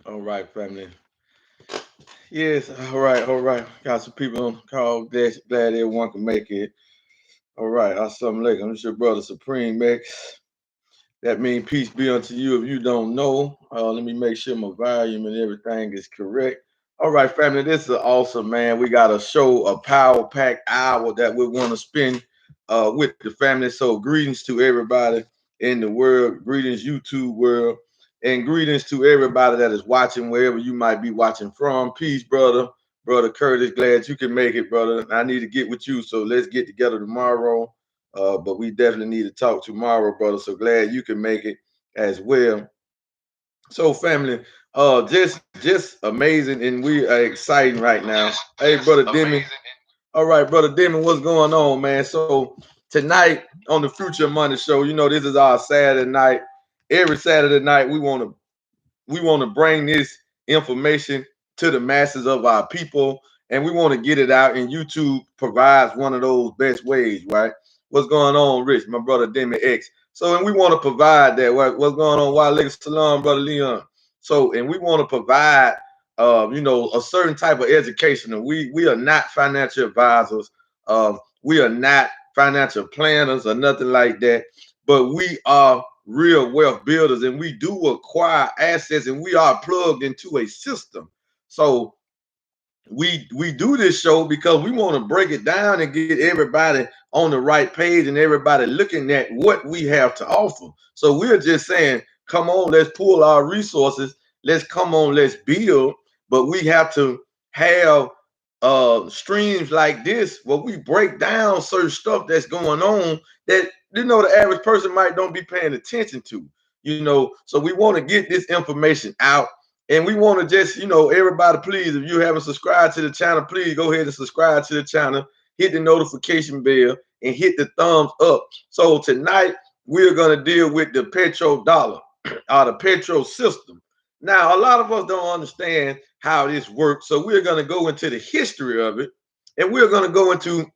All right, family. Yes, all right, all right. Got some people on the call. Glad everyone can make it. All right, assalamu alaikum. This your brother Supreme X. That means peace be unto you if you don't know. Let me make sure my volume and everything is correct. All right, family, this is awesome, man. We got a show, a power pack hour that we want to spend with the family. So, greetings to everybody in the world, greetings, YouTube world, and greetings to everybody that is watching wherever you might be watching from. Peace, brother. Brother Curtis, glad you can make it, brother. I need to get with you, so let's get together tomorrow. But we definitely need to talk tomorrow, brother. So glad you can make it as well. So, family, just amazing, and we are exciting right now. Hey, brother Demi. All right, brother Demi, what's going on, man? So tonight on the Future Money Show, this is our Saturday night. Every Saturday night, we want to bring this information to the masses of our people, and we want to get it out. And YouTube provides one of those best ways, right? What's going on, Rich, my brother Demi X? So, and we want to provide that. What's going on, Walex Salam, brother Leon? So, and we want to provide, a certain type of education. And we are not financial advisors. We are not financial planners or nothing like that. But we are real wealth builders, and we do acquire assets, and we are plugged into a system. So we do this show because we want to break it down and get everybody on the right page and everybody looking at what we have to offer. So we're just saying, come on, let's pull our resources. Let's come on, let's build. But we have to have streams like this where we break down certain stuff that's going on that the average person might don't be paying attention to. So we want to get this information out, and we want to just, everybody, please, if you haven't subscribed to the channel, please go ahead and subscribe to the channel, hit the notification bell, and hit the thumbs up. So tonight we're going to deal with the petrodollar or the petro system. Now, a lot of us don't understand how this works, so we're going to go into the history of it, and we're going to go into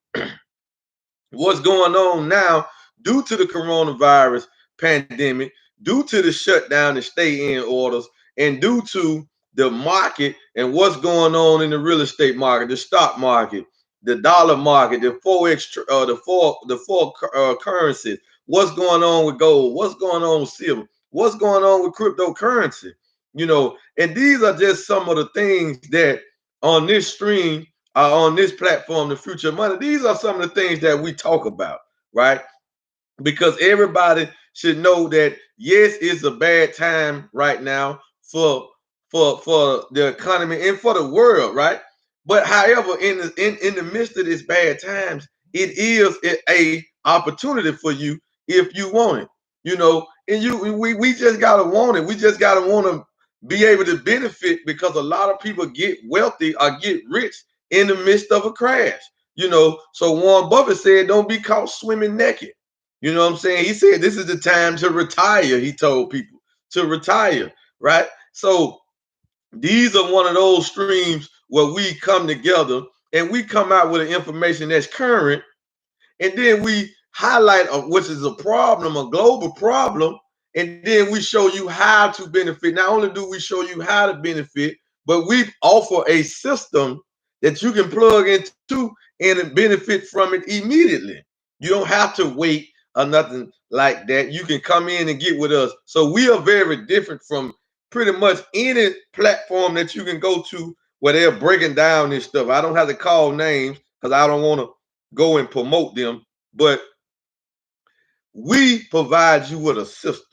what's going on now due to the coronavirus pandemic, due to the shutdown and stay-in orders, and due to the market and what's going on in the real estate market, the stock market, the dollar market, the forex, the four currencies. What's going on with gold? What's going on with silver? What's going on with cryptocurrency? And these are just some of the things that on this stream, on this platform, the Future Money, these are some of the things that we talk about, right? Because everybody should know that yes, it's a bad time right now for the economy and for the world, right? But however, in the midst of this bad times, it is a opportunity for you if you want it, and we just gotta want it. We just gotta want to be able to benefit, because a lot of people get wealthy or get rich in the midst of a crash. So Warren Buffett said, don't be caught swimming naked. You know what I'm saying? He said this is the time to retire. He told people to retire, right? So these are one of those streams where we come together and we come out with an information that's current, and then we highlight which is a problem, a global problem, and then we show you how to benefit. Not only do we show you how to benefit, but we offer a system that you can plug into and benefit from it immediately. You don't have to wait or nothing like that. You can come in and get with us. So we are very different from pretty much any platform that you can go to where they're breaking down this stuff. I don't have to call names because I don't want to go and promote them, but we provide you with a system.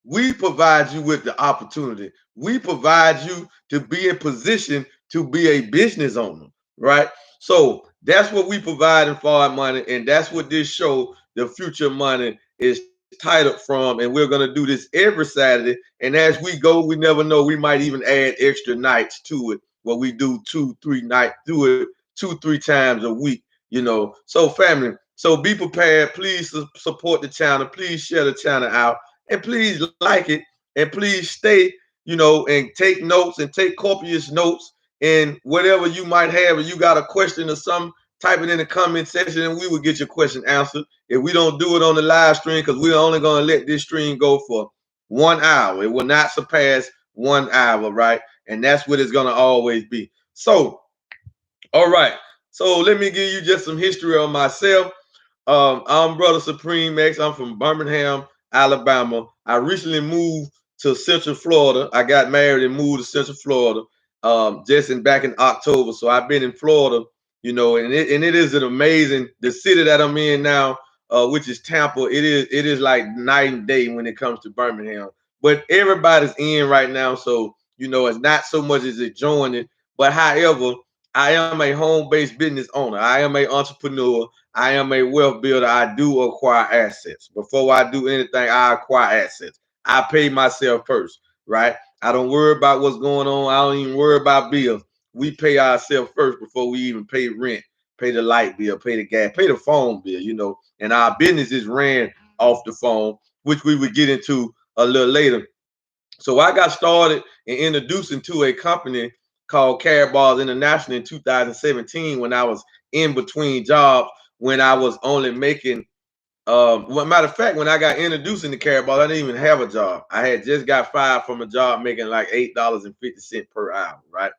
We provide you with the opportunity. We provide you to be in position to be a business owner, right? So that's what we provide in for our money, and that's what this show, The Future Money, is titled from. And we're going to do this every Saturday. And as we go, we never know. We might even add extra nights to it, where we do 2-3 nights, do it 2-3 times a week. So family, so be prepared. Please support the channel. Please share the channel out, and please like it, and please stay, and take notes and take copious notes, and whatever you might have. If you got a question or something, type it in the comment section, and we will get your question answered. If we don't do it on the live stream, because we're only going to let this stream go for 1 hour, it will not surpass 1 hour, right? and that's what it's gonna always be. So, all right. So let me give you just some history on myself. I'm Brother Supreme X. I'm from Birmingham, Alabama. I recently moved to Central Florida. I got married and moved to Central Florida back in October. So I've been in Florida, and it is an amazing the city that I'm in now, which is Tampa. It is like night and day when it comes to Birmingham. But everybody's in right now, so it's not so much as adjoining. But however, I am a home-based business owner. I am an entrepreneur. I am a wealth builder. I do acquire assets. Before I do anything, I acquire assets. I pay myself first, right? I don't worry about what's going on. I don't even worry about bills. We pay ourselves first before we even pay rent, pay the light bill, pay the gas, pay the phone bill. And our business is ran off the phone, which we would get into a little later. So I got started in introducing to a company called Carrot Bars International in 2017 when I was in between jobs, when I was only making well, matter of fact, when I got introduced into Carrot Bars, I didn't even have a job. I had just got fired from a job making like $8.50 per hour, right?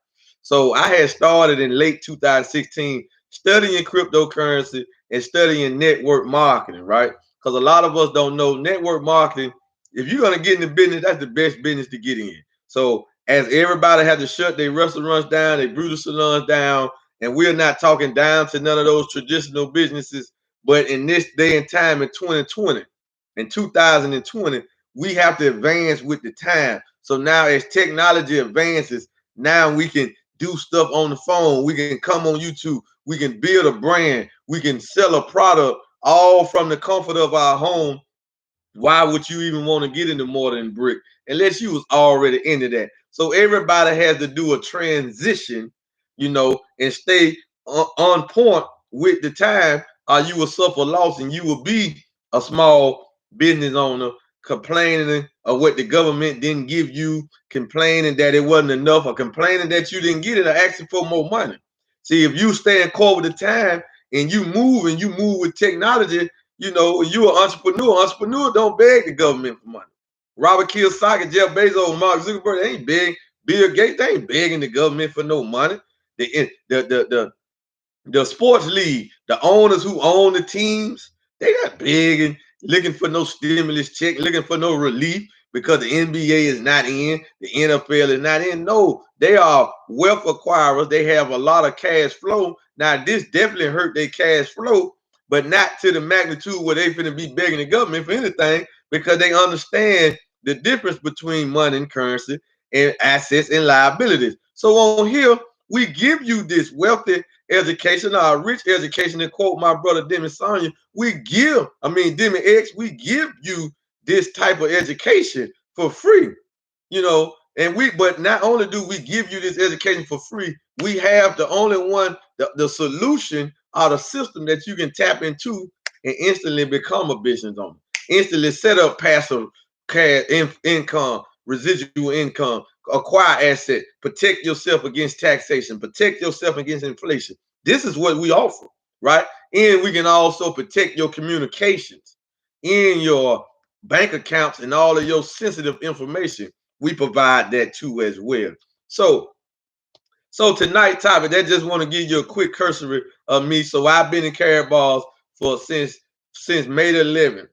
So I had started in late 2016 studying cryptocurrency and studying network marketing, right? Because a lot of us don't know network marketing. If you're gonna get in the business, that's the best business to get in. So as everybody had to shut their restaurants down, their beauty salons down, and we're not talking down to none of those traditional businesses. But in this day and time in 2020, in 2020, we have to advance with the time. So now as technology advances, now we can do stuff on the phone. We can come on YouTube. We can build a brand. We can sell a product all from the comfort of our home. Why would you even want to get into mortar and brick unless you was already into that? So everybody has to do a transition, and stay on point with the time, or you will suffer loss and you will be a small business owner complaining of what the government didn't give you, complaining that it wasn't enough, or complaining that you didn't get it, or asking for more money. See, if you stay in core with the time and you move with technology, you're an entrepreneur. Entrepreneur don't beg the government for money. Robert Kiyosaki, Jeff Bezos, Mark Zuckerberg, they ain't beg. Bill Gates, they ain't begging the government for no money. The sports league, the owners who own the teams, they not begging, looking for no stimulus check, looking for no relief because the NBA is not in, the NFL is not in. No, they are wealth acquirers. They have a lot of cash flow. Now, this definitely hurt their cash flow, but not to the magnitude where they finna be begging the government for anything, because they understand the difference between money and currency and assets and liabilities. So on here, we give you this wealthy education, our rich education, to quote my brother Demi Sonia, Demi X, we give you this type of education for free, but not only do we give you this education for free, we have the only one, the solution or the system that you can tap into and instantly become a business owner, instantly set up passive cash income, residual income, acquire asset, protect yourself against taxation, protect yourself against inflation. This is what we offer, right? And we can also protect your communications in your bank accounts and all of your sensitive information. We provide that too as well. So tonight's topic, I just want to give you a quick cursory of me. So I've been in Carrot Bars since May the 11th.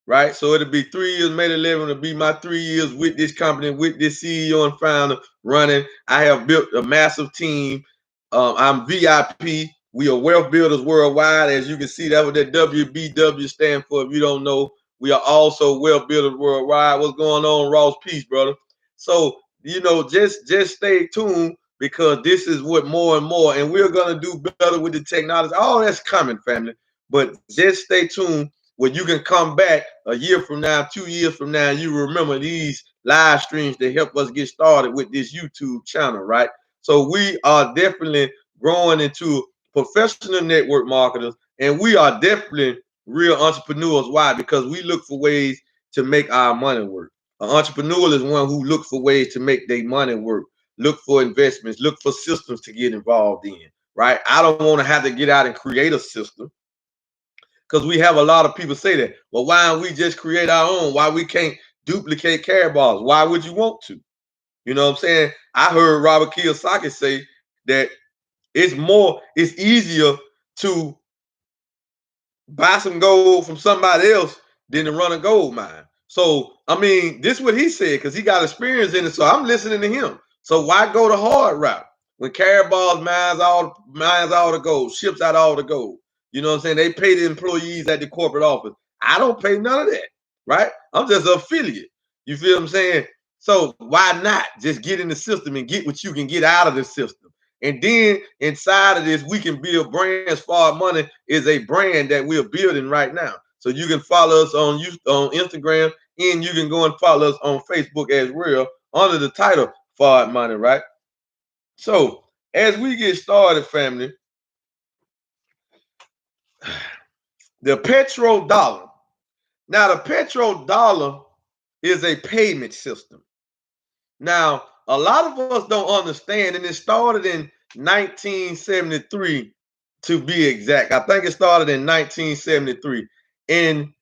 Right, so it'll be 3 years. May the 11th will be my 3 years with this company, with this CEO and founder running. I have built a massive team. I'm VIP. We are wealth builders worldwide. As you can see, that's what that WBW stand for. If you don't know, we are also wealth builders worldwide. What's going on, Ross? Peace, brother. So just stay tuned, because this is what more and more, and we're gonna do better with the technology. All that's coming, family. But just stay tuned, where you can come back a year from now, 2 years from now, and you remember these live streams that help us get started with this YouTube channel, right? So we are definitely growing into professional network marketers, and we are definitely real entrepreneurs. Why? Because we look for ways to make our money work. An entrepreneur is one who looks for ways to make their money work, look for investments, look for systems to get involved in, right? I don't want to have to get out and create a system, because we have a lot of people say that. Well, why don't we just create our own? Why we can't duplicate Carrot Bars? Why would you want to? You know what I'm saying? I heard Robert Kiyosaki say that it's easier to buy some gold from somebody else than to run a gold mine. So, I mean, this is what he said because he got experience in it. So I'm listening to him. So why go the hard route when Carabal's mines all the gold, ships out all the gold? You know what I'm saying? They pay the employees at the corporate office. I don't pay none of that, right? I'm just an affiliate. You feel what I'm saying? So why not just get in the system and get what you can get out of the system? And then inside of this, we can build brands. Smart Money is a brand that we're building right now. So you can follow us on Instagram, and you can go and follow us on Facebook as well under the title Smart Money, right? So as we get started, family, the petrodollar. Now, the petrodollar is a payment system. Now, a lot of us don't understand, and it started in 1973 to be exact. I think it started in 1973. And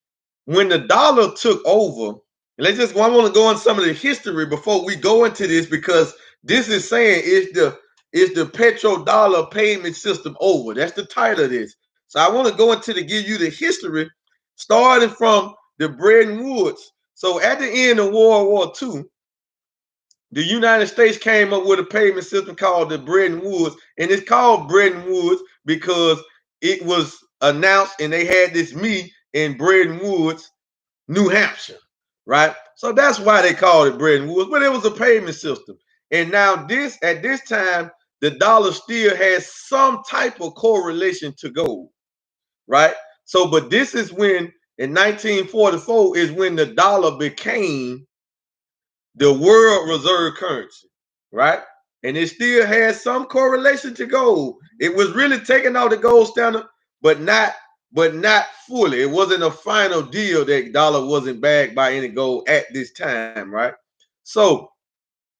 when the dollar took over, I want to go on some of the history before we go into this, because this is saying is the petrodollar payment system over. That's the title of this. So I want to go into to give you the history starting from the Bretton Woods. So at the end of World War II, the United States came up with a payment system called the Bretton Woods, and it's called Bretton Woods because it was announced and they had this meet in Bretton Woods, New Hampshire, right? So that's why they called it Bretton Woods, but it was a payment system. And now at this time, the dollar still has some type of correlation to gold, right? So, but this is when in 1944 is when the dollar became the world reserve currency, right? And it still has some correlation to gold. It was really taking out the gold standard, but not fully. It wasn't a final deal that dollar wasn't backed by any gold at this time, right? So,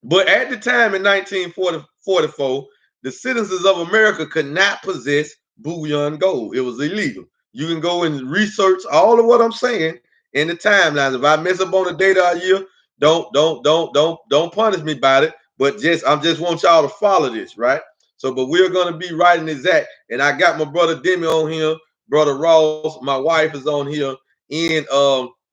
but at the time in 1944, the citizens of America could not possess bullion gold. It was illegal. You can go and research all of what I'm saying in the timelines. If I mess up on the date or year, don't punish me about it. But I'm just want y'all to follow this, right? So, but we're gonna be writing exact. And I got my brother Demi on here, brother Ross, my wife is on here, and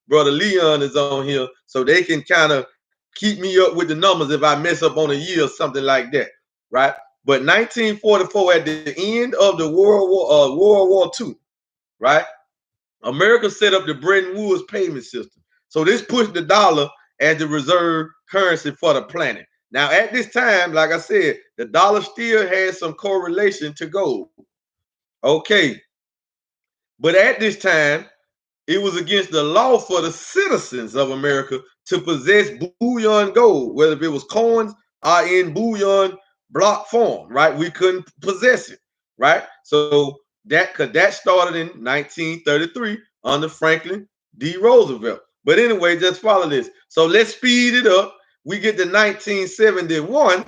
brother Leon is on here, so they can kind of keep me up with the numbers if I mess up on a year or something like that, right? But 1944, at the end of the World War II, right? America set up the Bretton Woods payment system. So this pushed the dollar as the reserve currency for the planet. Now, at this time, like I said, the dollar still has some correlation to gold. Okay. But at this time, it was against the law for the citizens of America to possess bullion gold, whether it was coins or in bullion block form, right? We couldn't possess it, right? So that started in 1933 under Franklin D. Roosevelt. But anyway, just follow this. So let's speed it up. We get to 1971.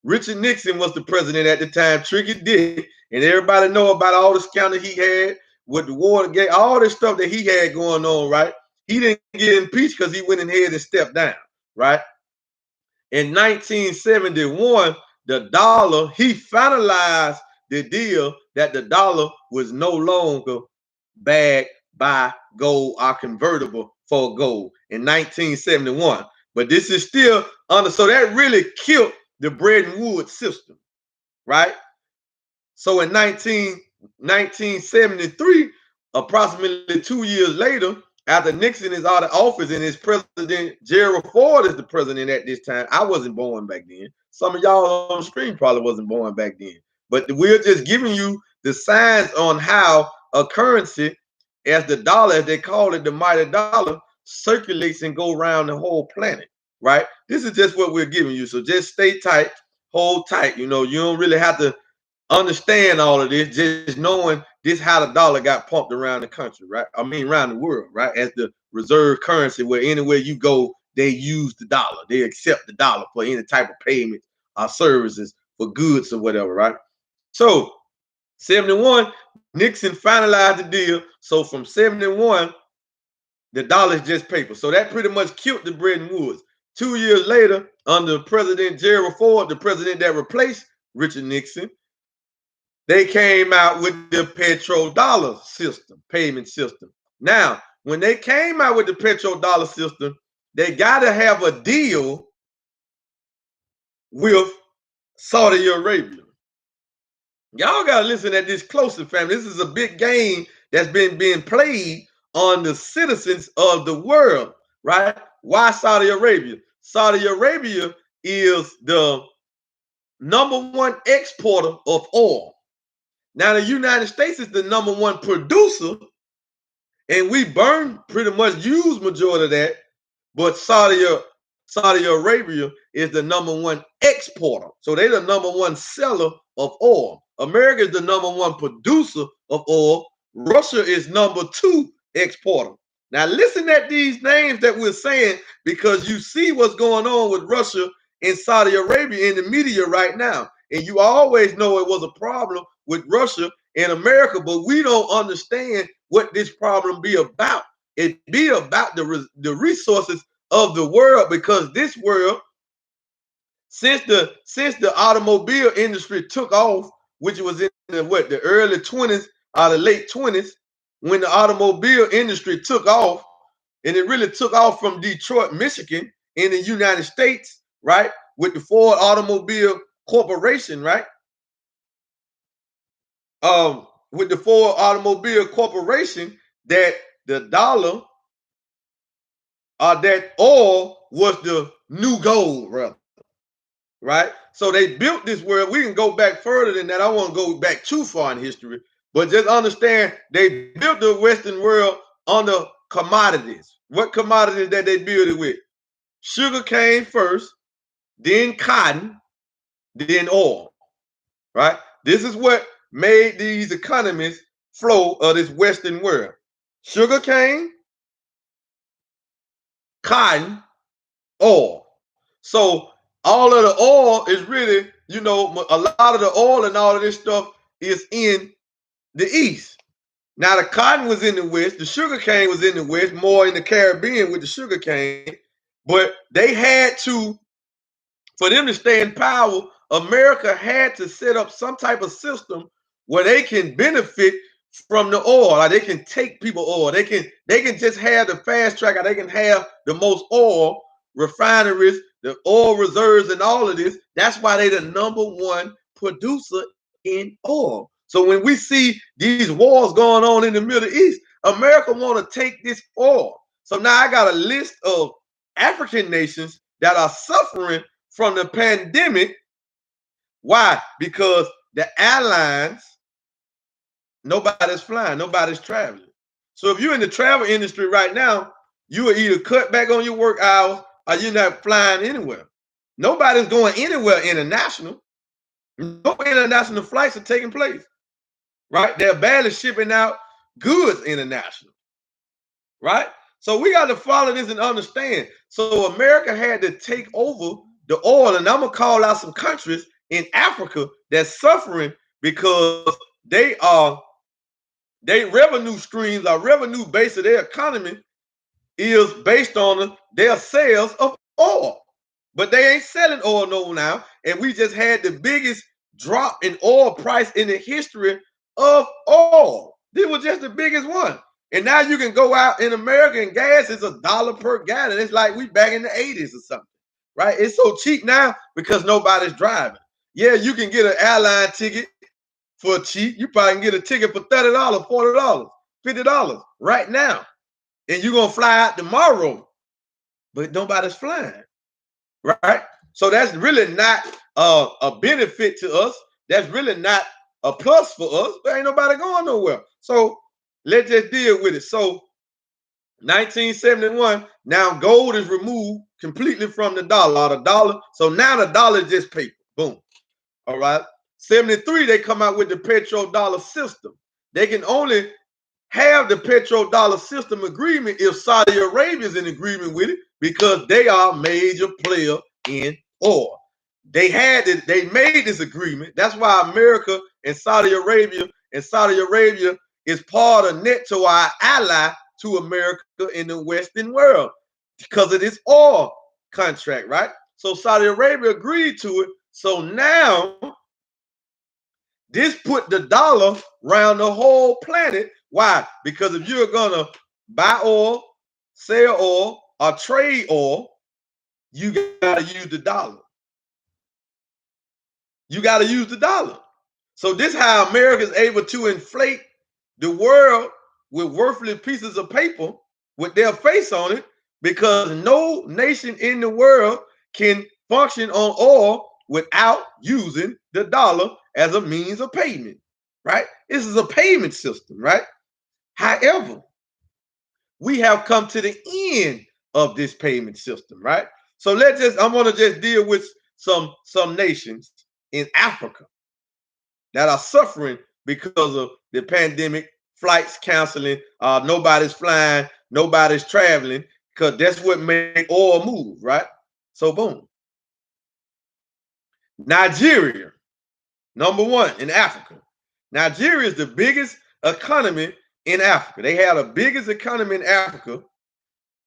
Richard Nixon was the president at the time, Tricky Dick, and everybody know about all the scandal he had with the Watergate, all this stuff that he had going on, right? He didn't get impeached because he went ahead and stepped down, right? In 1971, the dollar, he finalized the deal that the dollar was no longer backed by gold or convertible for gold in 1971. But this is still under, so that really killed the Bretton Woods system, right? So in 1973, approximately 2 years later, after Nixon is out of office and his president, Gerald Ford is the president at this time. I wasn't born back then. Some of y'all on the screen probably wasn't born back then. But we're just giving you the signs on how a currency, as the dollar, as they call it, the mighty dollar, circulates and go around the whole planet, right? This is just what we're giving you. So just stay tight, hold tight. You know, you don't really have to understand all of this, just knowing this how the dollar got pumped around the country, right? I mean, around the world, right? As the reserve currency, where anywhere you go, they use the dollar. They accept the dollar for any type of payment or services for goods or whatever, right? So 71, Nixon finalized the deal. So from 71, the dollar is just paper. So that pretty much killed the Bretton Woods. 2 years later, under President Gerald Ford, the president that replaced Richard Nixon, they came out with the petrodollar system, payment system. Now, when they came out with the petrodollar system, they got to have a deal with Saudi Arabia. Y'all got to listen at this closely, family. This is a big game that's been being played on the citizens of the world, right? Why Saudi Arabia? Saudi Arabia is the #1 exporter of oil. Now, the United States is the #1 producer, and we pretty much use majority of that. But Saudi Arabia is the #1 exporter. So they're the #1 seller of oil. America is the #1 producer of oil. Russia is #2 exporter. Now listen at these names that we're saying, because you see what's going on with Russia and Saudi Arabia in the media right now. And you always know it was a problem with Russia and America, but we don't understand what this problem be about. It be about the resources of the world, because this world, since the automobile industry took off, which was in the early 20s or the late 20s, when the automobile industry took off, and it really took off from Detroit, Michigan, in the United States, right, with the Ford Automobile Corporation, right? With the Ford Automobile Corporation, that the dollar, that oil was the new gold, rather, right? So they built this world. We can go back further than that. I won't go back too far in history, but just understand they built the Western world on the commodities. What commodities that they built it with? Sugar cane first, then cotton, then oil, right? This is what made these economies flow of this Western world. Sugar cane, cotton, oil. So all of the oil is really, a lot of the oil and all of this stuff is in the East. Now the cotton was in the West, the sugar cane was in the West, more in the Caribbean with the sugar cane. But they had to, for them to stay in power, America had to set up some type of system where they can benefit from the oil. Like they can take people oil. They can just have the fast track, or they can have the most oil refineries, the oil reserves, and all of this. That's why they're the #1 producer in oil. So when we see these wars going on in the Middle East, America want to take this oil. So now I got a list of African nations that are suffering from the pandemic. Why? Because the airlines, nobody's flying, nobody's traveling. So if you're in the travel industry right now, you will either cut back on your work hours or you're not flying anywhere. Nobody's going anywhere international. No international flights are taking place, right? They're barely shipping out goods international, right? So we got to follow this and understand. So America had to take over the oil, and I'm gonna call out some countries in Africa that's suffering because their revenue streams, our revenue base of their economy is based on their sales of oil. But they ain't selling oil no now, and we just had the biggest drop in oil price in the history of oil. This was just the biggest one. And now you can go out in America and gas is $1 per gallon. It's like we back in the 80s or something, right? It's so cheap now because nobody's driving. Yeah, you can get an airline ticket for cheap. You probably can get a ticket for $30, $40, $50 right now. And you're going to fly out tomorrow, but nobody's flying, right? So that's really not a benefit to us. That's really not a plus for us. There ain't nobody going nowhere. So let's just deal with it. So 1971, now gold is removed completely from the dollar. So now the dollar is just paper. Boom. All right. 73, they come out with the petrodollar system. They can only have the petrodollar system agreement if Saudi Arabia is in agreement with it, because they are a major player in oil. They made this agreement. That's why America and Saudi Arabia is part of NATO, our ally to America in the Western world, because of this oil contract, right? So Saudi Arabia agreed to it. So now this put the dollar around the whole planet. Why? Because if you're gonna buy oil, sell oil, or trade oil, you gotta use the dollar. You gotta use the dollar. So this is how America is able to inflate the world with worthless pieces of paper with their face on it, because no nation in the world can function on oil without using the dollar as a means of payment, right? This is a payment system, right? However, we have come to the end of this payment system, right? So I want to just deal with some nations in Africa that are suffering because of the pandemic, flights canceling, nobody's flying, nobody's traveling, because that's what make oil move, right? So boom. Nigeria, number one in Africa. Nigeria is the biggest economy in Africa. They have the biggest economy in Africa,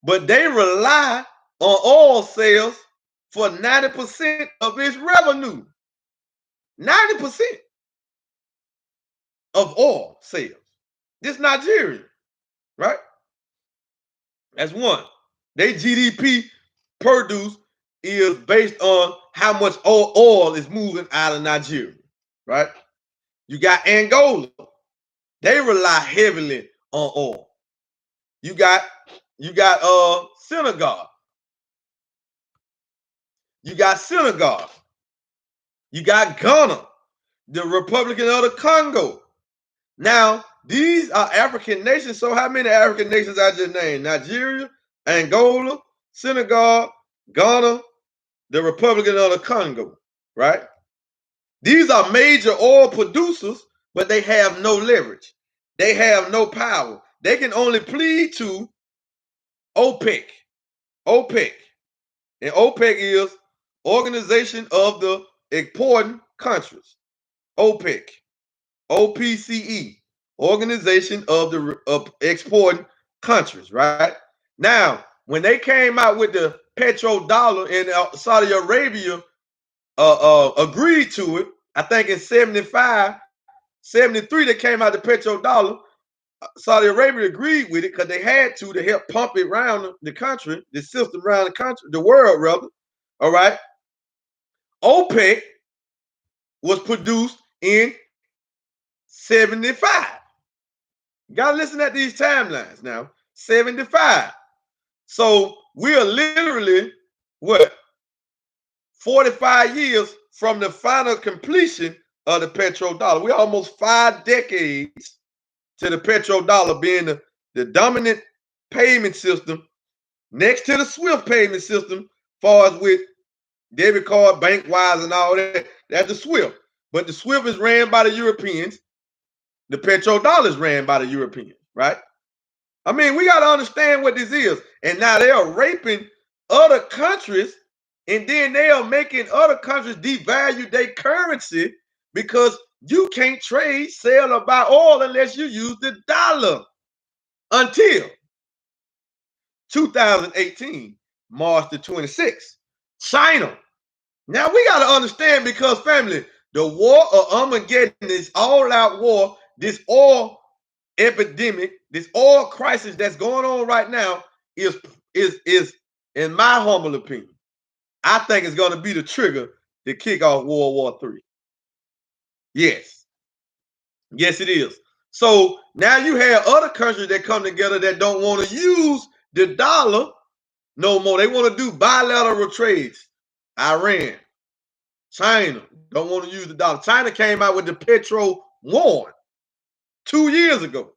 but they rely on oil sales for 90% of its revenue. 90% of oil sales. This Nigeria, right? That's one. Their GDP produce is based on how much oil is moving out of Nigeria, right? You got Angola. They rely heavily on oil. You got Senegal. You got Senegal. You got Ghana, the Republic of the Congo. Now, these are African nations. So how many African nations I just named? Nigeria, Angola, Senegal, Ghana, the Republic of the Congo, right? These are major oil producers, but they have no leverage. They have no power. They can only plead to OPEC. OPEC. And OPEC is Organization of the Exporting Countries. OPEC. OPCE. Organization of the Exporting Countries, right? Now, when they came out with the petrodollar and Saudi Arabia agreed to it, I think in 75, 73, they came out the petrodollar. Saudi Arabia agreed with it because they had to help pump it around the country, the system around the country, the world rather. All right. OPEC was produced in 75. You gotta listen at these timelines now. 75. So we are literally what? 45 years from the final completion of the petrodollar. We're almost 5 decades to the petrodollar being the dominant payment system next to the SWIFT payment system, far as with debit card, bank wise, and all that. That's the SWIFT. But the SWIFT is ran by the Europeans. The petrodollar is ran by the Europeans, right? I mean, we got to understand what this is. And now they are raping other countries, and then they are making other countries devalue their currency because you can't trade, sell, or buy oil unless you use the dollar until 2018, March the 26th. China. Now we got to understand, because family, the war of Armageddon, this all-out war, this oil epidemic, this oil crisis that's going on right now is in my humble opinion, I think it's going to be the trigger to kick off World War III. Yes. Yes, it is. So now you have other countries that come together that don't want to use the dollar no more. They want to do bilateral trades. Iran, China don't want to use the dollar. China came out with the petro yuan 2 years ago.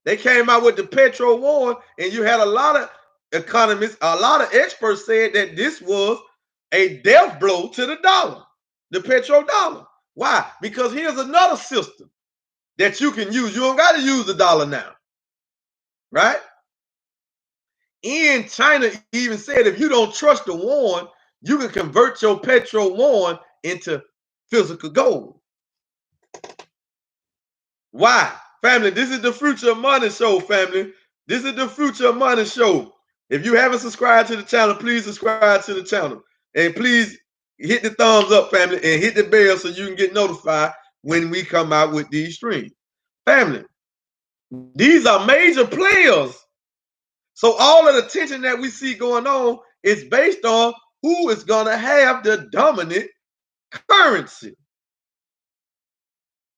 They came out with the petro yuan, and you had a lot of economists, a lot of experts said that this was a death blow to the dollar, the petrodollar. Why? Because here's another system that you can use. You don't got to use the dollar now, right? And China even said if you don't trust the yuan, you can convert your petro yuan into physical gold. Why? Family, this is the Future of Money show, family. This is the Future of Money show. If you haven't subscribed to the channel, please subscribe to the channel. And please hit the thumbs up, family, and hit the bell so you can get notified when we come out with these streams. Family, these are major players. So all of the tension that we see going on is based on who is going to have the dominant currency.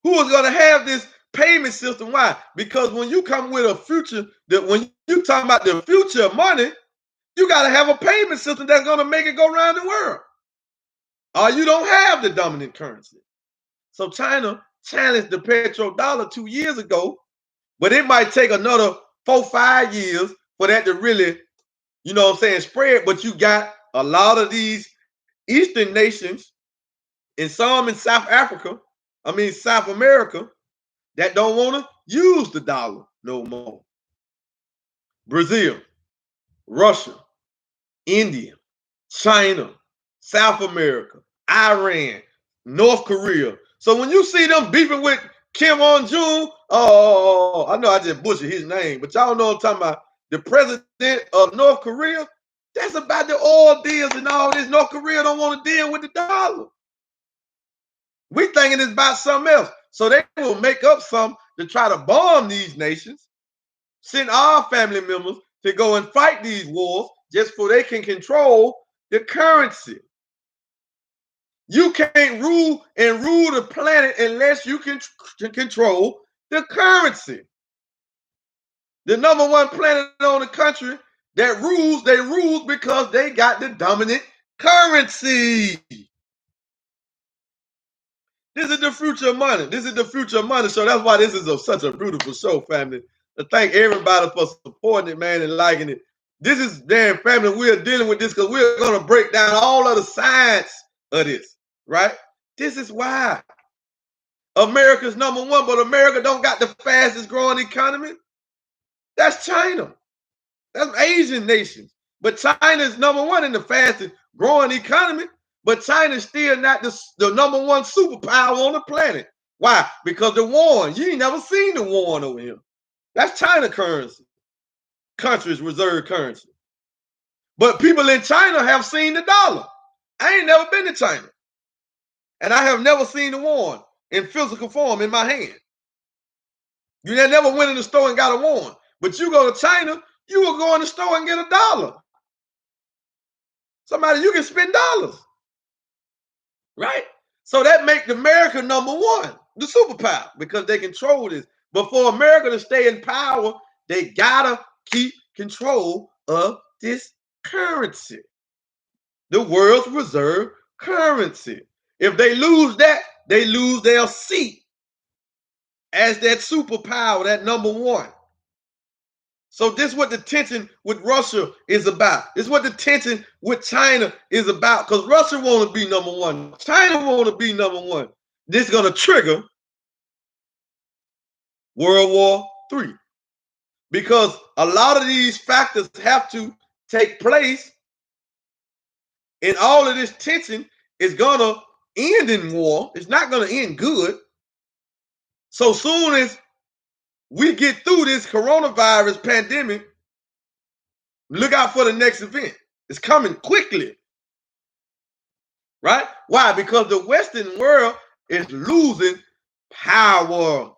Who is going to have this payment system? Why? Because when you come with a future, when you talk about the future of money, you got to have a payment system that's going to make it go around the world. Or you don't have the dominant currency. So China challenged the petrodollar 2 years ago, but it might take another 4-5 years for that to really, you know what I'm saying, spread. But you got a lot of these Eastern nations and some in South America, that don't want to use the dollar no more. Brazil, Russia, India, China, South America, Iran, North Korea. So when you see them beefing with Kim Jong-un, oh, I know I just butchered his name, but y'all know what I'm talking about. The president of North Korea, that's about the oil deals and all this. North Korea don't want to deal with the dollar. We thinking it's about something else. So they will make up some to try to bomb these nations, send our family members to go and fight these wars just so they can control the currency. You can't rule the planet unless you can control the currency. The number one planet on the country that rules, they rule because they got the dominant currency. This is the future of money. This is the future of money. So that's why this is such a beautiful show, family. I thank everybody for supporting it, man, and liking it. This is, damn, family, we're dealing with this because we're going to break down all of the science of this, right? This is why America's number one, but America don't got the fastest growing economy. That's China. That's Asian nations. But China is number one in the fastest growing economy. But China's still not the number one superpower on the planet. Why? Because the yuan. You ain't never seen the yuan over here. That's China currency. Country's reserve currency. But people in China have seen the dollar. I ain't never been to China. And I have never seen the yuan in physical form in my hand. You never went in the store and got a yuan. But you go to China, you will go in the store and get a dollar. Somebody, you can spend dollars. Right? So that makes America number one, the superpower, because they control this. But for America to stay in power, they gotta keep control of this currency, the world's reserve currency. If they lose that, they lose their seat as that superpower, that number one. So this is what the tension with Russia is about. This is what the tension with China is about. Because Russia want to be number one. China want to be number one. This is going to trigger World War III. Because a lot of these factors have to take place. And all of this tension is going to end in war. It's not going to end good. So soon as we get through this coronavirus pandemic, look out for the next event. It's coming quickly. Right? Why? Because the Western world is losing power.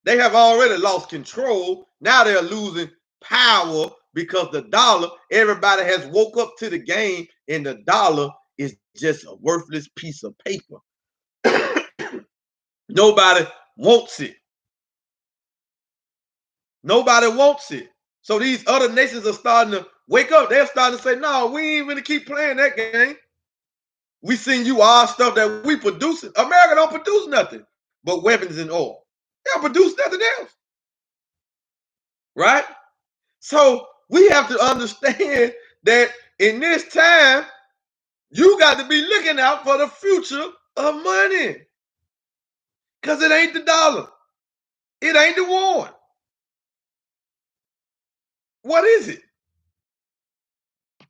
They have already lost control. Now they're losing power because the dollar, everybody has woke up to the game, and the dollar is just a worthless piece of paper. Nobody wants it. Nobody wants it. So these other nations are starting to wake up. They're starting to say, no, we ain't gonna keep playing that game. We send you our stuff that we producing. America don't produce nothing but weapons and oil. They don't produce nothing else. Right? So we have to understand that in this time, you got to be looking out for the future of money. Because it ain't the dollar. It ain't the yuan. What is it?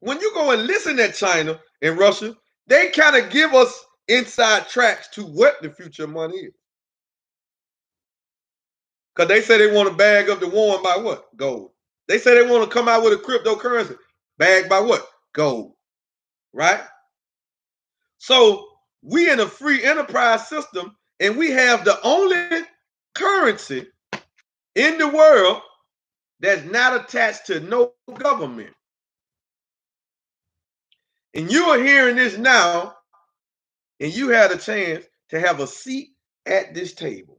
When you go and listen at China and Russia, they kind of give us inside tracks to what the future of money is. Because they say they want to bag up the yuan by what? Gold. They say they want to come out with a cryptocurrency. Backed by what? Gold, right? So we in a free enterprise system, and we have the only currency in the world that's not attached to no government. And you are hearing this now, and you had a chance to have a seat at this table.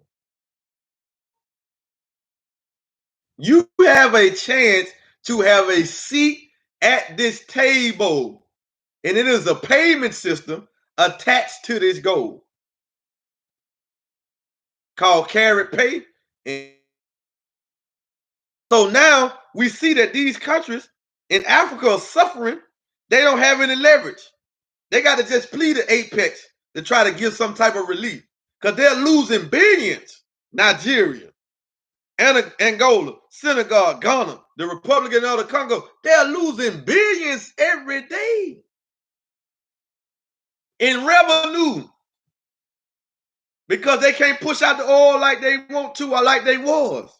You have a chance to have a seat at this table, and it is a payment system attached to this gold called carrot pay. And so now we see that these countries in Africa are suffering. They don't have any leverage. They got to just plead the apex to try to give some type of relief because they're losing billions. Nigeria, Angola, Senegal, Ghana, the Republic of the Congo, they're losing billions every day in revenue because they can't push out the oil like they want to or like they was.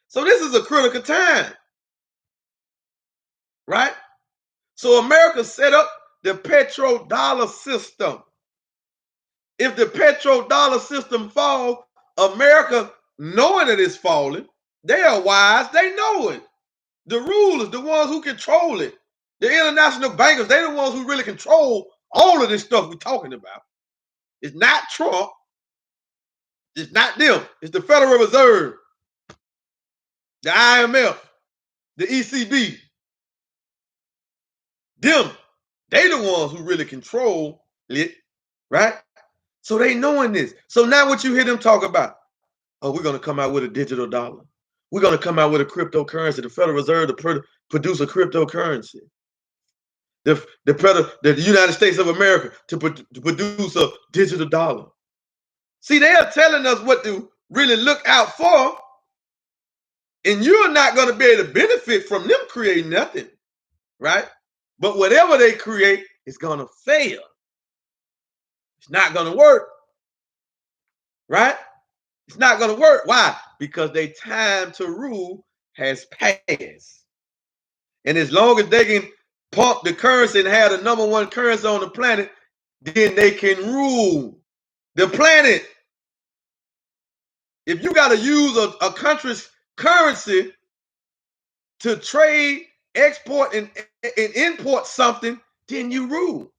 So this is a critical time, right? So America set up the petrodollar system. If the petrodollar system falls, America, knowing that it's falling, they are wise, they know it. The rulers, the ones who control it, the international bankers, they're the ones who really control all of this stuff we're talking about. It's not Trump. It's not them. It's the Federal Reserve, the IMF, the ECB. Them, they the ones who really control it, right? So they knowing this. So now what you hear them talk about, oh, we're going to come out with a digital dollar. We're going to come out with a cryptocurrency. The Federal Reserve to produce a cryptocurrency. The United States of America to produce a digital dollar. See, they are telling us what to really look out for, and you're not going to be able to benefit from them creating nothing, right? But whatever they create is going to fail. It's not going to work, right? It's not going to work. Why? Because their time to rule has passed. And as long as they can pump the currency and have the number one currency on the planet, then they can rule the planet. If you got to use a country's currency to trade, export, and import something, then you rule.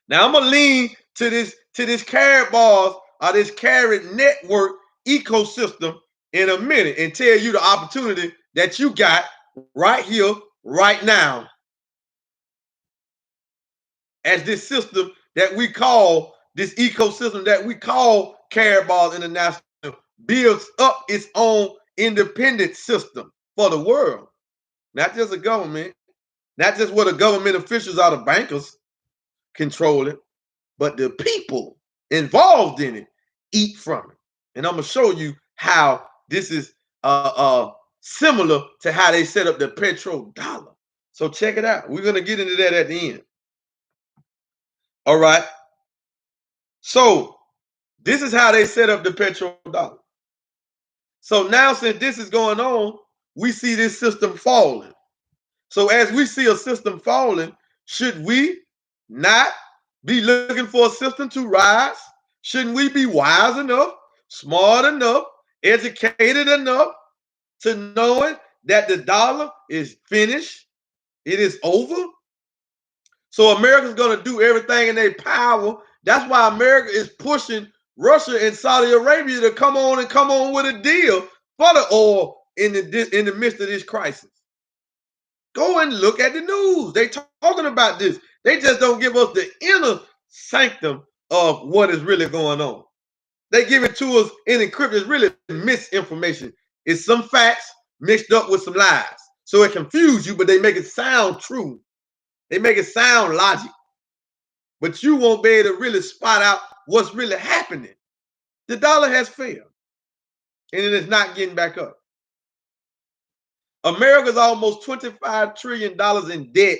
Now I'm gonna lean to this carrot bars or this carrot network ecosystem in a minute and tell you the opportunity that you got right here, right now, as this system that we call, this ecosystem that we call Carrot Bars International builds up its own independent system for the world. Not just a government, not just where the government officials or the bankers control it, but the people involved in it eat from it. And I'm going to show you how this is similar to how they set up the petrodollar. So check it out. We're going to get into that at the end. All right. So this is how they set up the petrodollar. So now, since this is going on, we see this system falling. So as we see a system falling, should we not be looking for a system to rise? Shouldn't we be wise enough, smart enough, educated enough to knowing that the dollar is finished? It is over. So America's going to do everything in their power. That's why America is pushing Russia and Saudi Arabia to come on with a deal for the oil in the midst of this crisis. Go and look at the news. They talking about this. They just don't give us the inner sanctum of what is really going on. They give it to us in encrypted. It's really misinformation. It's some facts mixed up with some lies. So it confuses you, but they make it sound true. They make it sound logic. But you won't be able to really spot out what's really happening. The dollar has failed, and it is not getting back up. America's almost $25 trillion in debt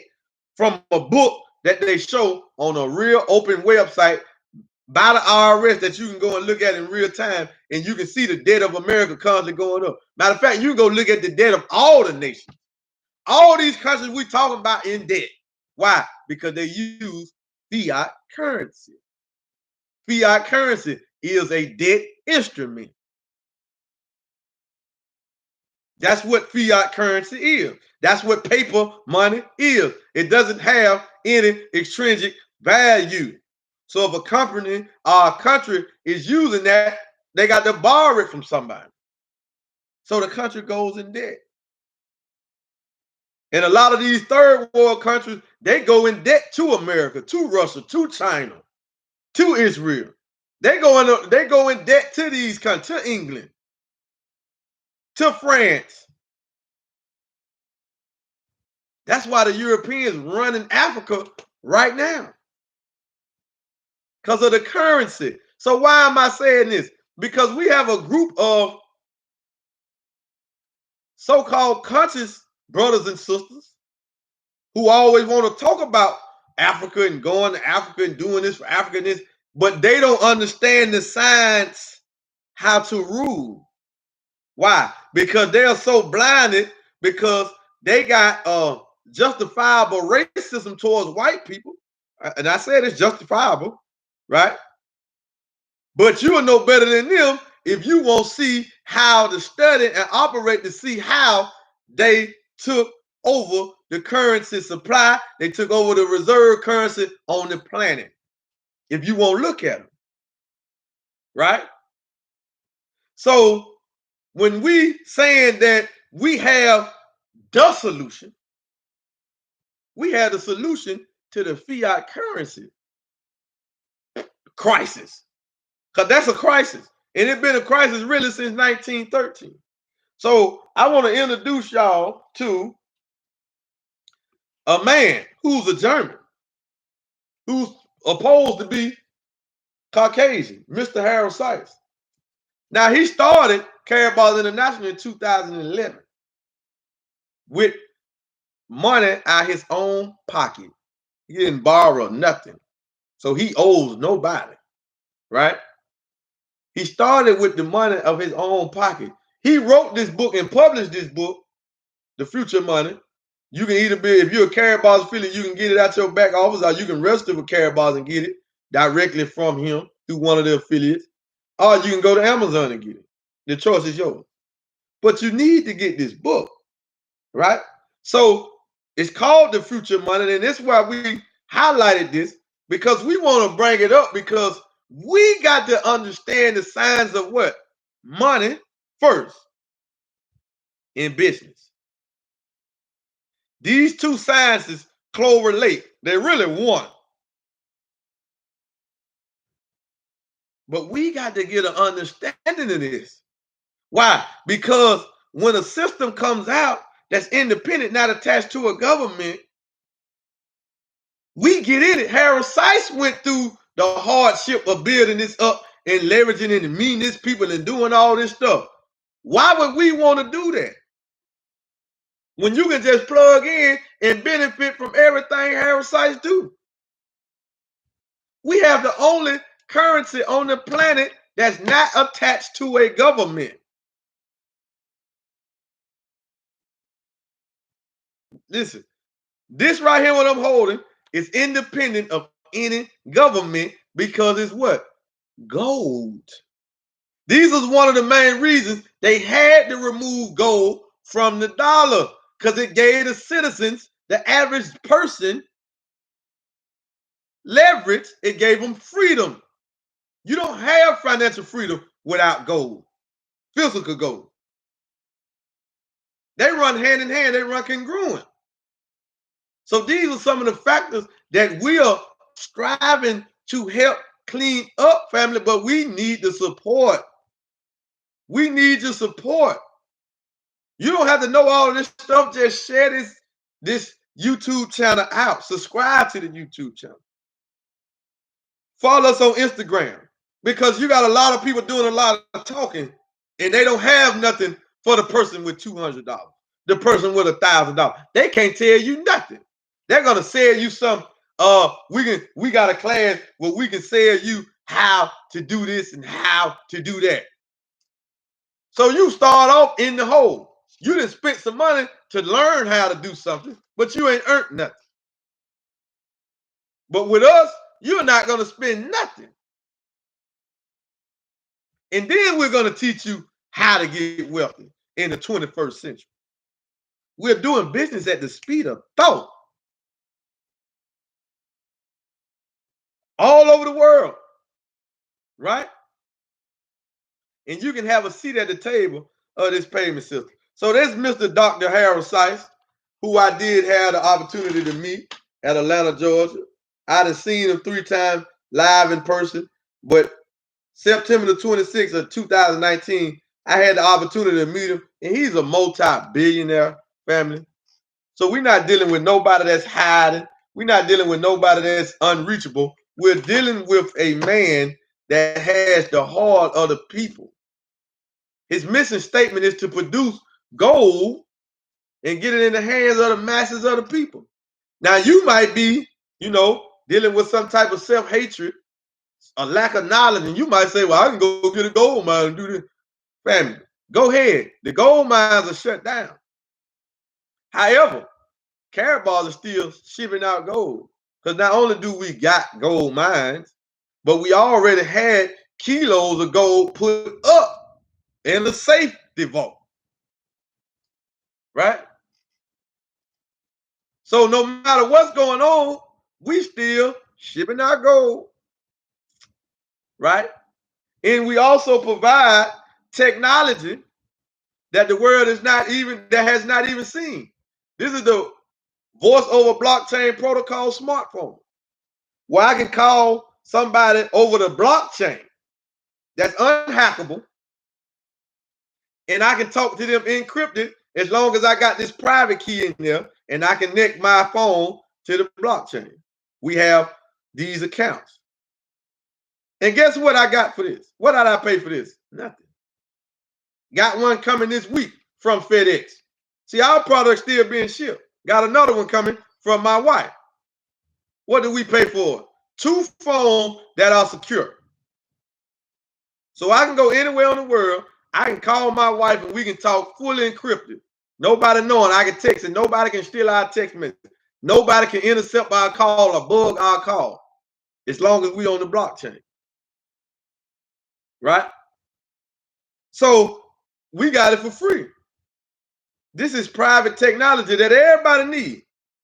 from a book that they show on a real open website by the IRS that you can go and look at in real time, and you can see the debt of America constantly going up. Matter of fact, you can go look at the debt of all the nations. All these countries we talking about in debt. Why? Because they use fiat currency. Fiat currency is a debt instrument. That's what fiat currency is. That's what paper money is. It doesn't have any extrinsic value. So if a company or a country is using that, they got to borrow it from somebody. So the country goes in debt. And a lot of these third world countries, they go in debt to America, to Russia, to China, to Israel. They go in debt to these countries, to England, to France. That's why the Europeans run in Africa right now, because of the currency. So why am I saying this? Because we have a group of so-called conscious brothers and sisters who always want to talk about Africa and going to Africa and doing this for Africa and this, but they don't understand the science how to rule. Why? Because they are so blinded because they got justifiable racism towards white people. And I said it's justifiable, right? But you will know better than them if you won't see how to study and operate to see how they took over the currency supply. They took over the reserve currency on the planet. If you won't look at them, right? So when we saying that we have the solution, we have the solution to the fiat currency crisis, because that's a crisis, and it's been a crisis really since 1913. So I want to introduce y'all to a man who's a German, who's opposed to be Caucasian, Mr. Harold Sykes. Now, he started Karatbars International in 2011 with money out of his own pocket. He didn't borrow nothing. So he owes nobody, right? He started with the money of his own pocket. He wrote this book and published this book, The Future Money. You can either be, if you're a Karatbars affiliate, you can get it out your back office, or you can register with Karatbars and get it directly from him through one of the affiliates, or you can go to Amazon and get it. The choice is yours. But you need to get this book, right? So it's called The Future Money, and that's why we highlighted this, because we want to bring it up, because we got to understand the signs of what? Money first in business. These two sciences correlate. They're really one. But we got to get an understanding of this. Why? Because when a system comes out that's independent, not attached to a government, we get in it. Harold Sykes went through the hardship of building this up and leveraging it and meeting these people and doing all this stuff. Why would we want to do that when you can just plug in and benefit from everything Harold Sykes do? We have the only currency on the planet that's not attached to a government. Listen, this right here, what I'm holding, is independent of any government, because it's what? Gold. These is one of the main reasons they had to remove gold from the dollar, because it gave the citizens, the average person, leverage. It gave them freedom. You don't have financial freedom without gold, physical gold. They run hand in hand. They run congruent. So these are some of the factors that we are striving to help clean up, family, but we need the support. We need your support. You don't have to know all of this stuff. Just share this YouTube channel out. Subscribe to the YouTube channel. Follow us on Instagram, because you got a lot of people doing a lot of talking and they don't have nothing for the person with $200, the person with $1,000. They can't tell you nothing. They're gonna sell you some. We got a class where we can sell you how to do this and how to do that. So you start off in the hole. You done spent some money to learn how to do something, but you ain't earned nothing. But with us, you're not going to spend nothing. And then we're going to teach you how to get wealthy in the 21st century. We're doing business at the speed of thought all over the world, right? And you can have a seat at the table of this payment system. So there's Mr. Dr. Harold Sykes, who I did have the opportunity to meet at Atlanta, Georgia. I done seen him 3 times live in person, but September the 26th of 2019, I had the opportunity to meet him, and he's a multi-billionaire family. So we're not dealing with nobody that's hiding. We're not dealing with nobody that's unreachable. We're dealing with a man that has the heart of the people. His mission statement is to produce gold and get it in the hands of the masses of the people. Now, you might be, dealing with some type of self-hatred, a lack of knowledge, and you might say, well, I can go get a gold mine and do this. Family, go ahead. The gold mines are shut down. However, Caraballs are still shipping out gold. Because not only do we got gold mines, but we already had kilos of gold put up in the safety vault. Right? So no matter what's going on, we still shipping our gold. Right? And we also provide technology that the world has not even seen. This is the voice over blockchain protocol smartphone, where I can call somebody over the blockchain that's unhackable, and I can talk to them encrypted as long as I got this private key in there, and I connect my phone to the blockchain. We have these accounts. And guess what I got for this? What did I pay for this? Nothing. Got one coming this week from FedEx. See, our product's still being shipped. Got another one coming from my wife. What do we pay for? 2 phones that are secure. So I can go anywhere in the world. I can call my wife and we can talk fully encrypted. Nobody knowing. I can text and nobody can steal our text message. Nobody can intercept our call or bug our call as long as we on the blockchain. Right? So we got it for free. This is private technology that everybody needs,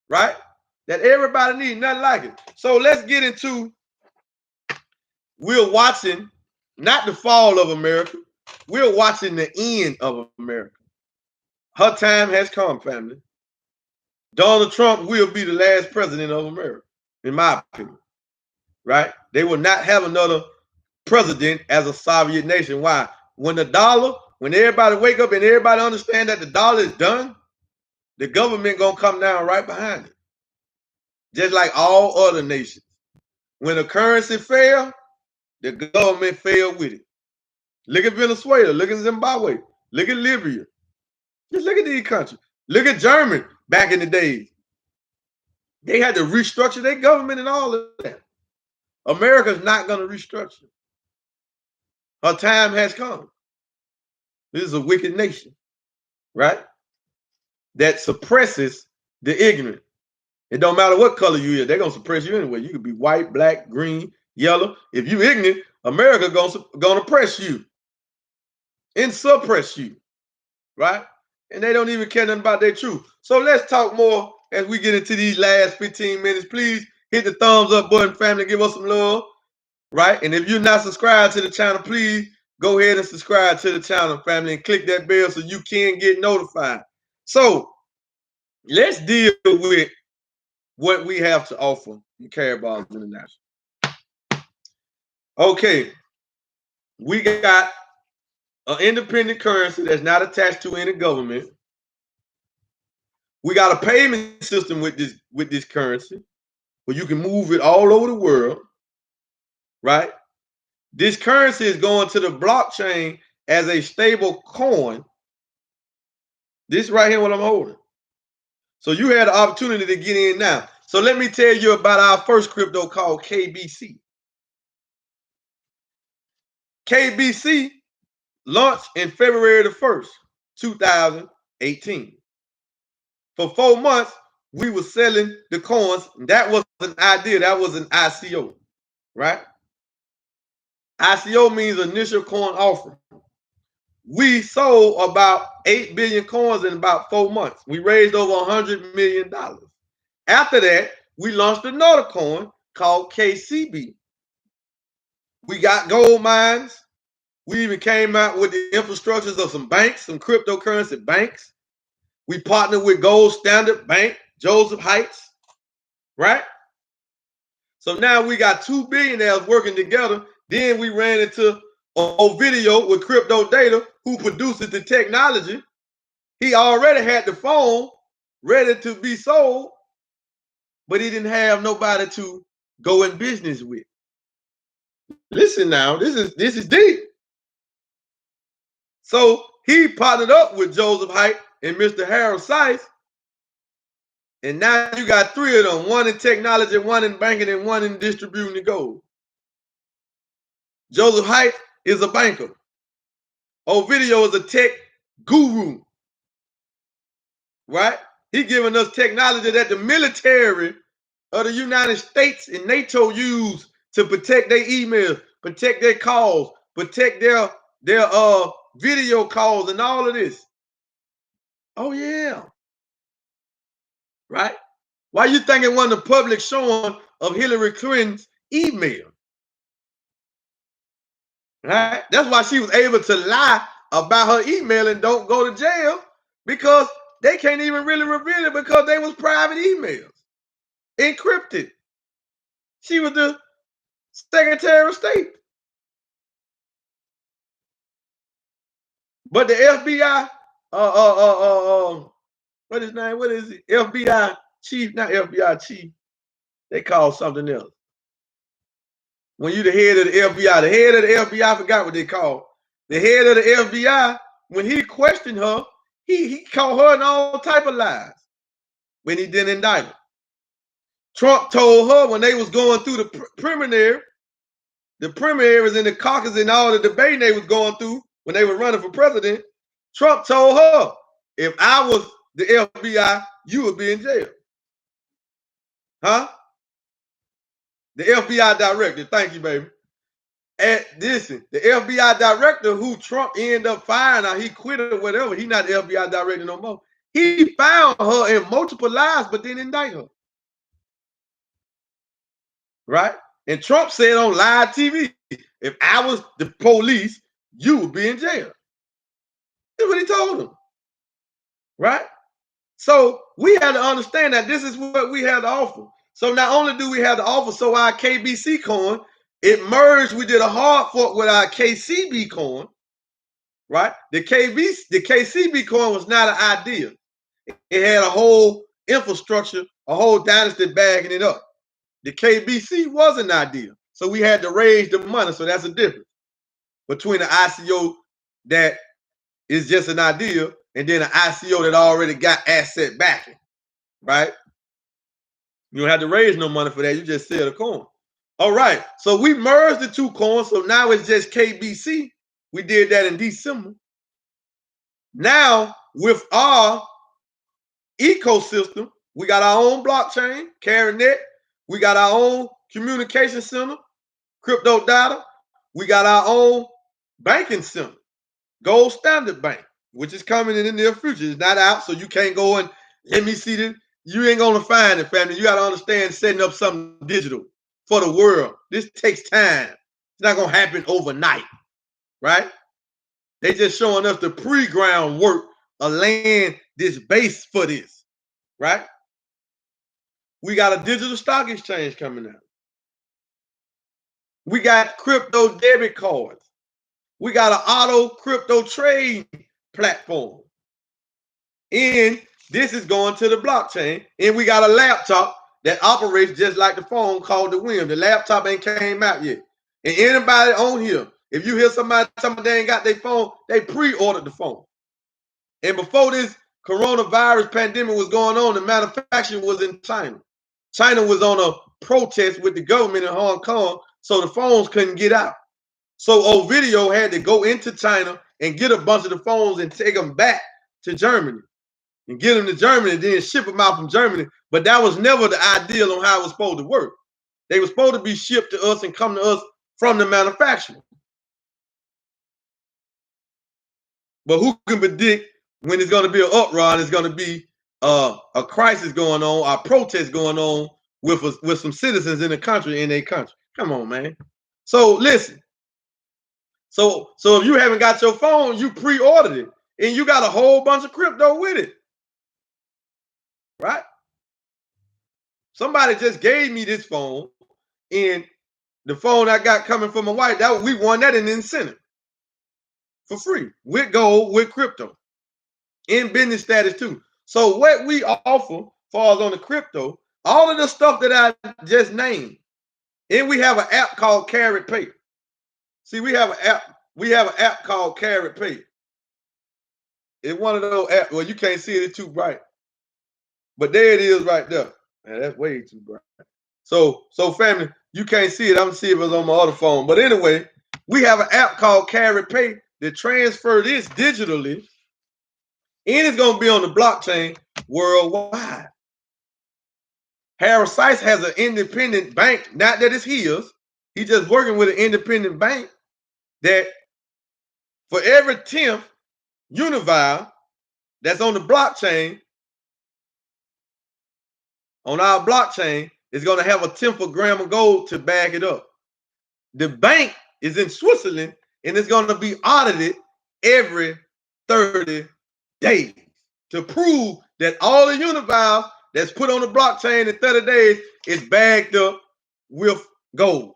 right? That everybody needs, nothing like it. So let's get into, we're watching not the fall of America, we're watching the end of America. Her time has come, family. Donald Trump will be the last president of America, in my opinion, right? They will not have another president as a Soviet nation. Why? When everybody wake up and everybody understand that the dollar is done, the government gonna come down right behind it. Just like all other nations. When the currency fail, the government failed with it. Look at Venezuela, look at Zimbabwe, look at Libya. Just look at these countries. Look at Germany back in the days. They had to restructure their government and all of that. America's not going to restructure. Her time has come. This is a wicked nation, right? That suppresses the ignorant. It don't matter what color you are, they're going to suppress you anyway. You could be white, black, green, yellow. If you ignorant, America going to oppress you and suppress you, right? And they don't even care nothing about their truth. So let's talk more as we get into these last 15 minutes. Please hit the thumbs up button, family. Give us some love, right? And if you're not subscribed to the channel, please go ahead and subscribe to the channel, family, and click that bell so you can get notified. So let's deal with what we have to offer in Caraballs International. Okay, we got an independent currency that's not attached to any government. We got a payment system with this currency where you can move it all over the world, right? This currency is going to the blockchain as a stable coin. This right here, what I'm holding. So you had the opportunity to get in now. So let me tell you about our first crypto called KBC. KBC launched in February the 1st, 2018. 18. For 4 months, we were selling the coins. That was an idea. That was an ICO, right? ICO means initial coin offering. We sold about 8 billion coins in about 4 months. We raised over $100 million. After that, we launched another coin called KCB. We got gold mines. We even came out with the infrastructures of some banks, some cryptocurrency banks. We partnered with Gold Standard Bank, Joseph Heights, right? So now we got 2 billionaires working together. Then we ran into a video with Crypto Data, who produces the technology. He already had the phone ready to be sold, but he didn't have nobody to go in business with. Listen now, this is deep. So he partnered up with Joseph Height and Mr. Harold Seiss. And now you got 3 of them, one in technology, one in banking, and one in distributing the gold. Joseph Height is a banker. Ovidio is a tech guru, right? He giving us technology that the military of the United States and NATO use to protect their emails, protect their calls, protect their video calls and all of this. Oh yeah. Right? Why you think it wasn't a public showing of Hillary Clinton's email? Right? That's why she was able to lie about her email and don't go to jail, because they can't even really reveal it because they was private emails, encrypted. She was the Secretary of State. But the FBI, what his name? What is it? FBI chief, not FBI chief. They call something else. When you the head of the FBI, I forgot what they call. The head of the FBI, when he questioned her, he called her in all type of lies when he didn't indict her. Trump told her when they was going through the primaries and the caucus and all the debating they was going through when they were running for president, Trump told her, if I was the FBI, you would be in jail. Huh? The FBI director, thank you, baby. And listen, the FBI director who Trump ended up firing, now he quit or whatever, he not the FBI director no more. He found her in multiple lies, but didn't indict her. Right? And Trump said on live TV, if I was the police, you would be in jail. That's what he told them. Right? So we had to understand that this is what we had to offer. So not only do we have to offer, so our KBC coin, it merged, we did a hard fork with our KCB coin, right? The KCB coin was not an idea. It had a whole infrastructure, a whole dynasty backing it up. The KBC was an idea. So we had to raise the money. So that's a difference between the ICO that is just an idea and then an ICO that already got asset backing, right? You don't have to raise no money for that. You just sell the coin. All right. So we merged the 2 coins. So now it's just KBC. We did that in December. Now with our ecosystem, we got our own blockchain, CarryNet. We got our own communication center, Crypto Data. We got our own banking center, Gold Standard Bank, which is coming in the near future. It's not out, so you can't go and let me see this. You ain't gonna find it, family. You gotta understand setting up something digital for the world. This takes time. It's not gonna happen overnight, right? They just showing us the pre-ground work of laying this base for this, right? We got a digital stock exchange coming out. We got crypto debit cards. We got an auto crypto trade platform. And this is going to the blockchain. And we got a laptop that operates just like the phone called the Whim. The laptop ain't came out yet. And anybody on here, if you hear somebody they ain't got their phone, they pre-ordered the phone. And before this coronavirus pandemic was going on, the manufacturing was in China. China was on a protest with the government in Hong Kong, so the phones couldn't get out. So Ovidio had to go into China and get a bunch of the phones and take them back to Germany and get them to Germany and then ship them out from Germany. But that was never the ideal on how it was supposed to work. They were supposed to be shipped to us and come to us from the manufacturer. But who can predict when it's going to be an uproar and it's going to be a crisis going on, a protest going on with some citizens in the country, in their country? Come on, man. So listen. So if you haven't got your phone, you pre-ordered it, and you got a whole bunch of crypto with it, right? Somebody just gave me this phone, and the phone I got coming from my wife, that we won that in the incentive for free with gold, with crypto, in business status too. So what we offer falls on the crypto, all of the stuff that I just named, and we have an app called Carrot Pay. See, we have an app. We have an app called Carrot Pay. It's one of those apps. Well, you can't see it, it's too bright, but there it is right there. Man, that's way too bright. So family, you can't see it. I'm gonna see if it's on my other phone. But anyway, we have an app called Carrot Pay that transfer this digitally, and it's gonna be on the blockchain worldwide. Harold Sykes has an independent bank, not that it's his. He's just working with an independent bank that for every 10th Unival that's on the blockchain, on our blockchain, is going to have a 10th of gram of gold to back it up. The bank is in Switzerland, and it's going to be audited every 30 days to prove that all the Univals that's put on the blockchain in 30 days is bagged up with gold.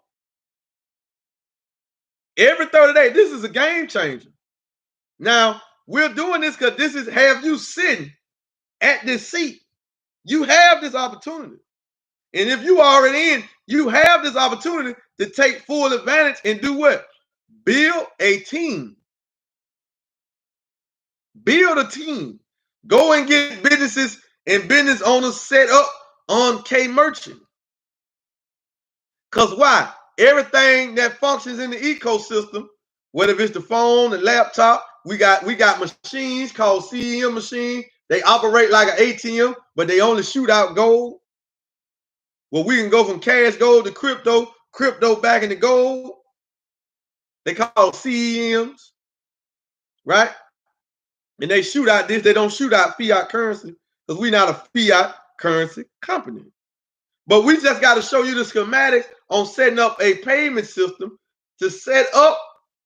Every 30 days, this is a game changer. Now, we're doing this because this is have you sitting at this seat. You have this opportunity. And if you are already in, you have this opportunity to take full advantage and do what? Build a team. Build a team. Go and get businesses and business owners set up on K-Merchant. Because why? Everything that functions in the ecosystem, whether it's the phone, the laptop, we got machines called CEM machines. They operate like an ATM, but they only shoot out gold. Well, we can go from cash gold to crypto back into gold. They call CEMs, right? And they shoot out this. They don't shoot out fiat currency because we're not a fiat currency company. But we just got to show you the schematics on setting up a payment system to set up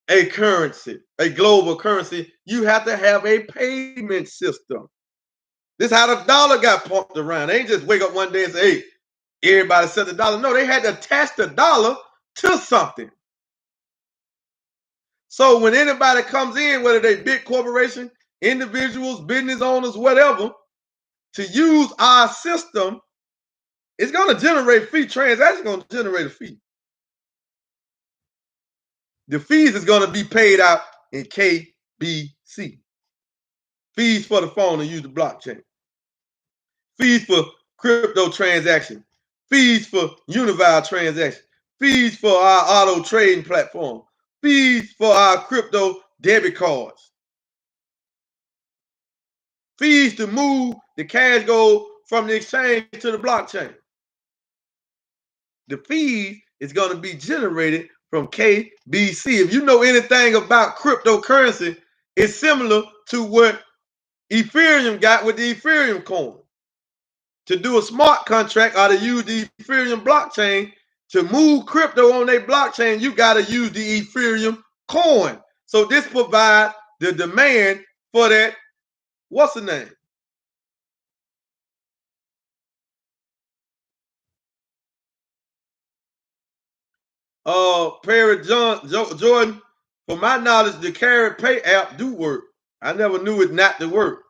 a currency, a global currency. You have to have a payment system. This is how the dollar got pumped around. They ain't just wake up one day and say, hey, everybody set the dollar. No, they had to attach the dollar to something. So when anybody comes in, whether they big corporation, individuals, business owners, whatever, to use our system, it's going to generate fee. Transaction going to generate a fee. The fees is going to be paid out in KBC. Fees for the phone and use the blockchain. Fees for crypto transaction. Fees for Unival transaction. Fees for our auto trading platform. Fees for our crypto debit cards. Fees to move the cash gold from the exchange to the blockchain. The fee is going to be generated from KBC. If you know anything about cryptocurrency, it's similar to what Ethereum got with the Ethereum coin. To do a smart contract or to use the Ethereum blockchain to move crypto on their blockchain, you got to use the Ethereum coin. So this provides the demand for that. What's the name? Perry Jordan, from my knowledge, the Carrot Pay app do work. I never knew it not to work.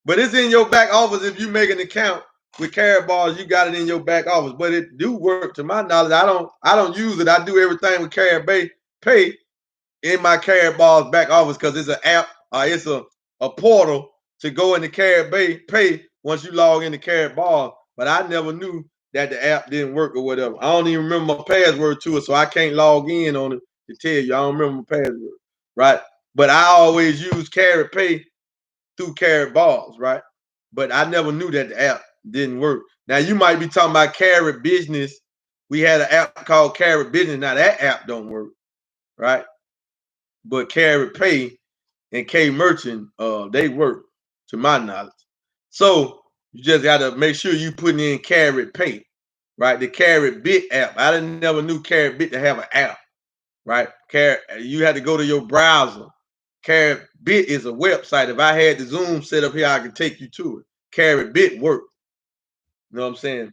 But it's in your back office. If you make an account with Carrot Bars, you got it in your back office. But it do work to my knowledge. I don't use it. I do everything with Carrot Pay in my Carrot Bars back office because it's an app, it's a portal to go into Carrot Pay once you log into Carrot Bars. But I never knew that the app didn't work or whatever. I don't even remember my password to it, so I can't log in on it to tell you. I don't remember my password, right? But I always use Carrot Pay through Carrot Bars, right? but I never knew that the app didn't work. Now you might be talking about Carrot Business. We had an app called Carrot Business. Now that app don't work, right? But Carrot Pay and K Merchant, they work, to my knowledge. So you just got to make sure you putting in Carrot Pay, right? The Carrot Bit app. I didn't never knew Carrot Bit to have an app, right? You had to go to your browser. Carrot Bit is a website. If I had the Zoom set up here, I could take you to it. Carrot Bit work. You know what I'm saying?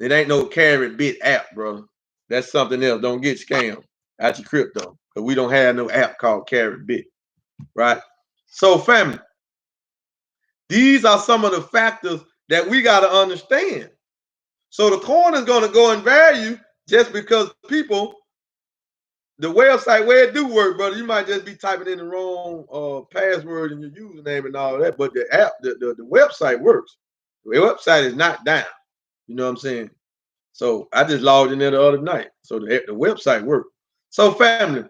It ain't no Carrot Bit app, bro. That's something else. Don't get scammed out your crypto. Because we don't have no app called Carrot Bit, right? So, family, these are some of the factors that we got to understand. So the coin is going to go in value just because people, the website where it do work, brother, you might just be typing in the wrong password and your username and all that, but the app, the website works. The website is not down. You know what I'm saying? So I just logged in there the other night. So the website worked. So family,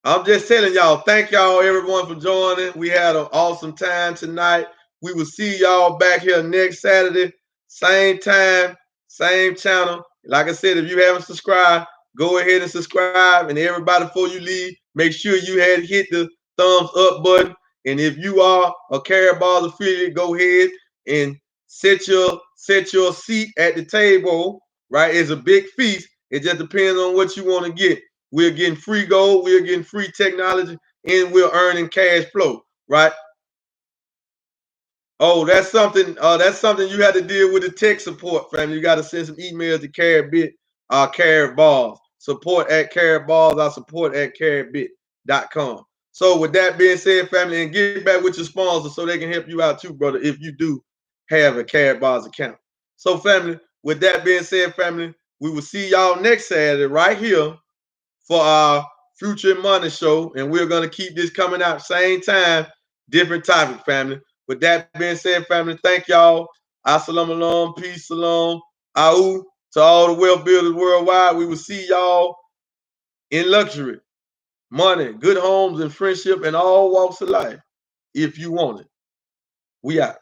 I'm just telling y'all, thank y'all everyone for joining. We had an awesome time tonight. We will see y'all back here next Saturday, same time, same channel. Like I said, if you haven't subscribed, go ahead and subscribe. And everybody, before you leave, make sure you had hit the thumbs up button. And if you are a Carrot Balls affiliate, go ahead and set your seat at the table. Right, it's a big feast. It just depends on what you want to get. We're getting free gold, we're getting free technology, and we're earning cash flow, right? Oh, that's something you had to deal with the tech support, family. You got to send some emails to Carrot Balls. Support at Carrot Balls, or support at carrotbit.com. So with that being said, family, and get back with your sponsors so they can help you out too, brother, if you do have a Carrot Balls account. So, family, with that being said, family, we will see y'all next Saturday right here for our Future Money Show. And we're going to keep this coming out same time, different topic, family. With that being said, family, thank y'all. Assalamu alaikum, peace, salam, au to all the wealth builders worldwide. We will see y'all in luxury, money, good homes, and friendship, and all walks of life if you want it. We out.